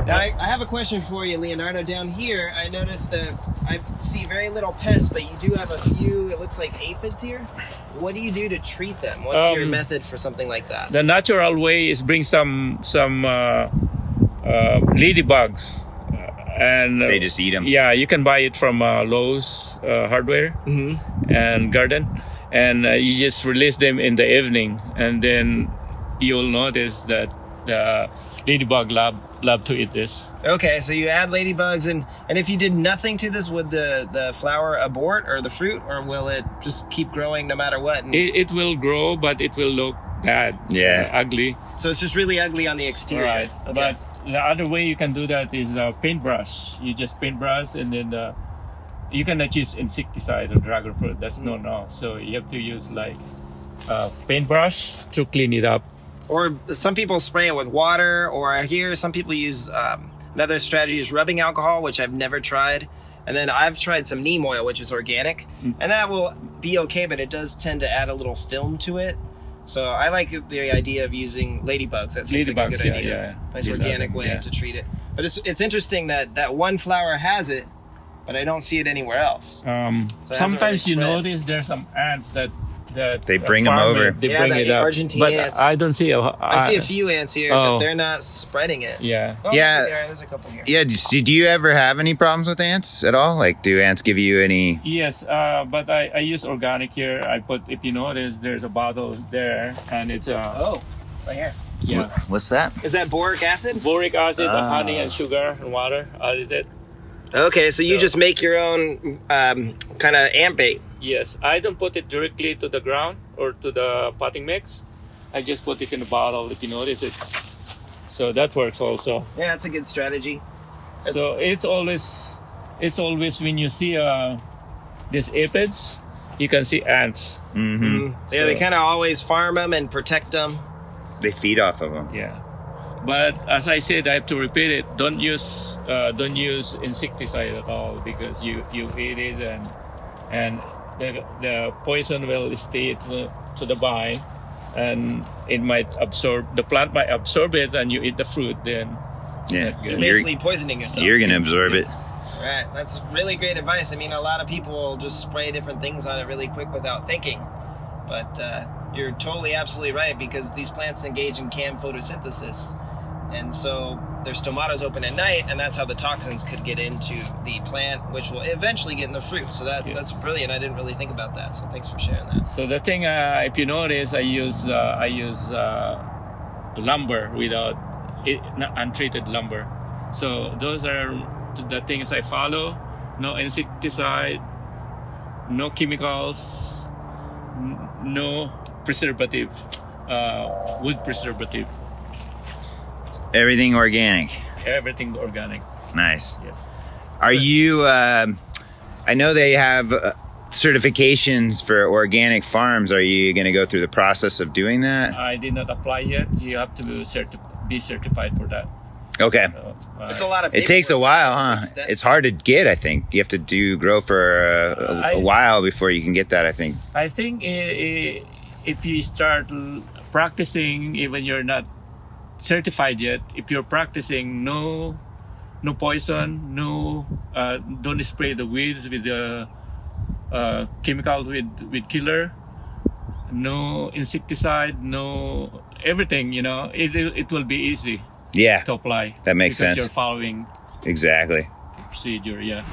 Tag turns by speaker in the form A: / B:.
A: Now, I have a question for you, Leonardo. Down here, I noticed that I see very little pests, but you do have a few, it looks like aphids here. What do you do to treat them? What's your method for something like that?
B: The natural way is bring some ladybugs. And
C: they just eat them.
B: Yeah, you can buy it from Lowe's Hardware and Garden. And you just release them in the evening. And then you'll notice that the ladybug love to eat this.
A: Okay, so you add ladybugs, and if you did nothing to this, would the flower abort or the fruit, or will it just keep growing no matter what?
B: It will grow, but it will look bad.
C: Yeah.
B: Ugly.
A: So it's just really ugly on the exterior.
B: Right.
A: Okay.
B: But the other way you can do that is paintbrush. You just paintbrush, and then you cannot use insecticide or dragon fruit. That's no. So you have to use like paintbrush to clean it up.
A: Or some people spray it with water, or I hear some people use another strategy is rubbing alcohol, which I've never tried. And then I've tried some neem oil, which is organic, and that will be okay, but it does tend to add a little film to it. So I like the idea of using ladybugs. That seems like a good idea.
B: Yeah.
A: Nice organic way to treat it. But it's interesting that one flower has it, but I don't see it anywhere else. So
B: sometimes you notice there's some ants that
C: they bring them over.
B: They bring it up.
A: Argentine
B: but
A: ants.
B: I don't see.
A: I see a few ants here, but they're not spreading it.
B: Yeah.
A: Oh,
C: Yeah.
A: There's a couple here.
C: Yeah. Do you ever have any problems with ants at all? Like, do ants give you any?
B: Yes, but I use organic here. I put, if you notice, there's a bottle there, and it's
A: right here.
B: Yeah.
C: What's that?
A: Is that boric acid?
B: Boric acid, honey, and sugar and water added.
A: Okay, so you just make your own kind of ant bait.
B: Yes, I don't put it directly to the ground or to the potting mix. I just put it in a bottle, if you notice it. So that works also.
A: Yeah, that's a good strategy.
B: So it's always when you see these aphids, you can see ants.
C: Mm-hmm.
A: Yeah, they kind of always farm them and protect them.
C: They feed off of them.
B: Yeah, but as I said, I have to repeat it. Don't use insecticide at all, because you eat it and the poison will stay to the vine, and it might absorb. The plant might absorb it, and you eat the fruit. Then
C: Yeah,
A: You're basically poisoning yourself.
C: You're gonna absorb it.
A: Right, that's really great advice. I mean, a lot of people will just spray different things on it really quick without thinking. But you're totally absolutely right, because these plants engage in CAM photosynthesis. And so their stomata's open at night, and that's how the toxins could get into the plant, which will eventually get in the fruit. So that's brilliant. I didn't really think about that. So thanks for sharing that.
B: So the thing, if you notice, I use lumber without untreated lumber. So those are the things I follow. No insecticide, no chemicals, no preservative, wood preservative.
C: Everything organic.
B: Everything organic.
C: Nice.
B: Yes.
C: Are you? I know they have certifications for organic farms. Are you going to go through the process of doing that?
B: I did not apply yet. You have to be certified for that.
C: Okay.
B: So,
A: It's a lot of
C: It takes a while, huh?
A: Extent.
C: It's hard to get, I think. You have to grow for a while before you can get that, I think.
B: I think if you start practicing, even you're not certified yet, if you're practicing, no poison, don't spray the weeds with the chemical with killer, no insecticide, no everything, it will be easy
C: Yeah,
B: to apply.
C: that makes sense.
B: You're following
C: Exactly.
B: procedure, yeah.